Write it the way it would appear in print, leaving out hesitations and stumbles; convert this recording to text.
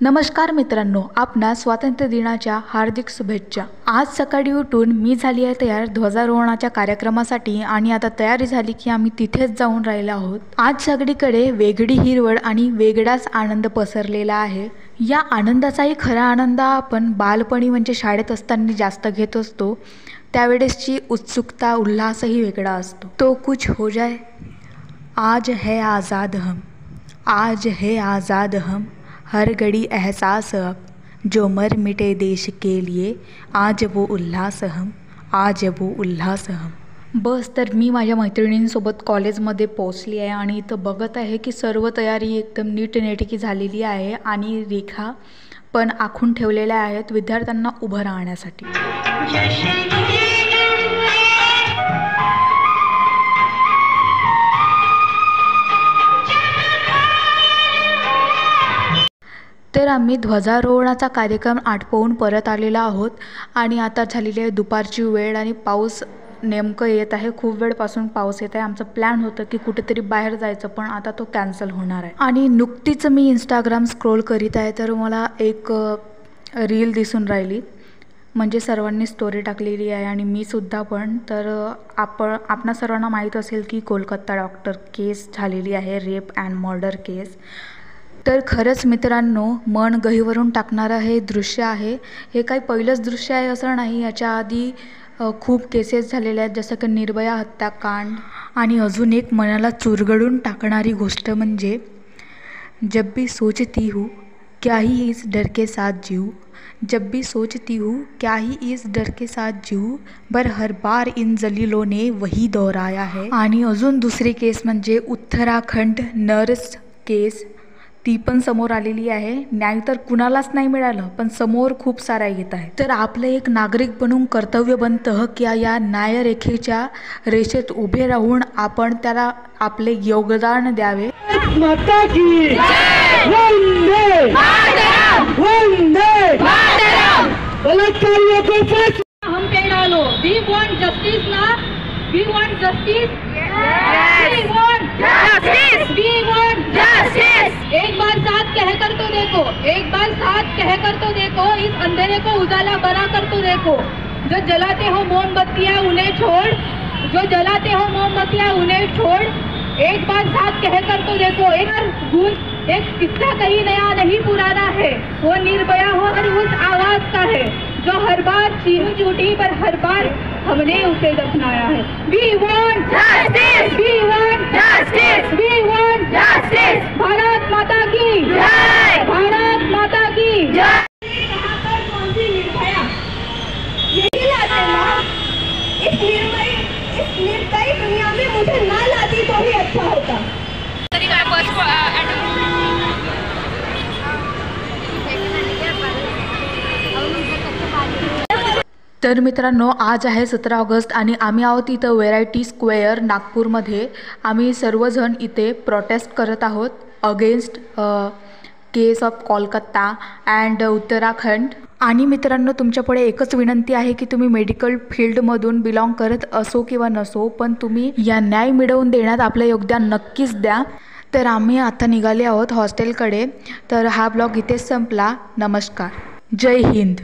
नमस्कार मित्रांनो, आपणास स्वातंत्र्य दिनाच्या हार्दिक शुभेच्छा। आज सकाळी उठून मी झाली आहे तयार ध्वजारोहणाच्या कार्यक्रमासाठी आणि आता तयारी झाली की आम्ही तिथेच जाऊन राहिलो आहोत। आज सगळीकडे वेगळी हिरवळ आणि वेगळाच आनंद पसरलेला आहे। या आनंदाचाही खरा आनंद आपण बालपणी म्हणजे शाळेत असताना जास्त घेत असतो। त्यावेळेसची उत्सुकता उल्हासही वेगळा असतो। तो कुछ हो जाए, आज है आज़ाद हम, आज है आज़ाद हम, हर घड़ी एहसास अब, जो मर मिटे देश के लिए, आज वो उल्लास हम, आज वो उल्लास हम। बस तर मी माझ्या मैत्रिणींसोबत कॉलेजमध्ये पोहोचली आहे आणि इथं बघत आहे की सर्व तयारी एकदम नीटनेटकी झालेली आहे आणि रेखा पण आखून ठेवलेल्या आहेत विद्यार्थ्यांना उभं राहण्यासाठी। तर आम्ही ध्वजारोहणाचा कार्यक्रम आटोपून परत आलेलो आहोत आणि आता झालेली आहे दुपारची वेळ आणि पाऊस नेमकं येत आहे। खूप वेळपासून पाऊस येत आहे। आमचं प्लॅन होतं की कुठेतरी बाहेर जायचं, पण आता तो कॅन्सल होणार आहे। आणि नुकतीच मी इंस्टाग्राम स्क्रोल करीत आहे तर मला एक रील दिसून राहिली, म्हणजे सर्वांनी स्टोरी टाकलेली आहे आणि मी सुद्धा पण। तर आपणा सर्वांना माहीत असेल की कोलकाता डॉक्टर केस झालेली आहे, रेप अँड मर्डर केस। तर खरंच मित्रांनो, मन गहिवरून टाकणारं हे दृश्य आहे। हे काही पहिलंच दृश्य आहे असं नाही, याच्या आधी खूप केसेस झालेल्या आहेत, जसं की निर्भया हत्याकांड। आणि अजून एक मनाला चुरगळून टाकणारी गोष्ट म्हणजे जब भी सोचती हूँ क्या ही इस डर के साथ जीऊँ, जब भी सोचती हूँ क्या ही इस डर के साथ जीऊँ, पर हर बार इन जलीलों ने वही दोहराया है। आणि अजून दुसरी केस म्हणजे उत्तराखंड नर्स केस, ती पण समोर आलेली आहे। न्याय तर कुणालाच नाही मिळालं, पण समोर खूप सारा येत आहे। तर आपलं एक नागरिक बनून कर्तव्य बनतं की या न्यायरेखेच्या रेषेत उभे राहून आपण त्याला आपले योगदान द्यावे। माता की जय, वंदे मातरम, वंदे मातरम। बलात्कारियों को फांसी हम कह डालो, we want justice ना, we want justice, we want justice, we want justice। एक बार साथ कहकर तो देखो, एक बार साथ कहकर तो देखो, इस अंधेरे को उजाला बना कर तो देखो। जो जलाते हो मोमबत्तियां उन्हें छोड़, जो जलाते हो मोमबत्तियां उन्हें छोड़, एक बार साथ कहकर तो देखो। एक किस्सा कहीं नया नहीं पुराना है, वो निर्भया हो और उस आवाज का है जो हर बार चीखी उठी पर हर बार हमने उसे दफनाया है। We want justice, we want justice, we want justice। Bharat माता की जय, भारत माता की जय। कहाँ पर कौन सी निर्भया, यही लाते ना। इस निर्दयी दुनिया में मुझे ना लाती तो ही अच्छा होता। तर मित्रांनो, आज आहे 17 ऑगस्ट आणि आम्ही आहोत इथं व्हेरायटी स्क्वेअर नागपूरमध्ये। आम्ही सर्वजण इथे प्रोटेस्ट करत आहोत against case of Kolkata and Uttarakhand. आणि मित्रांनो, तुमच्यापुढे एकच विनंती आहे की तुम्ही मेडिकल फील्डमधून बिलॉंग करत असो किंवा नसो, पण तुम्ही या न्याय मिळवून देण्यात आपलं योगदान नक्कीच द्या। तर आम्ही आता निघाले आहोत हॉस्टेलकडे। तर हा ब्लॉग इथेच संपला। नमस्कार, जय हिंद।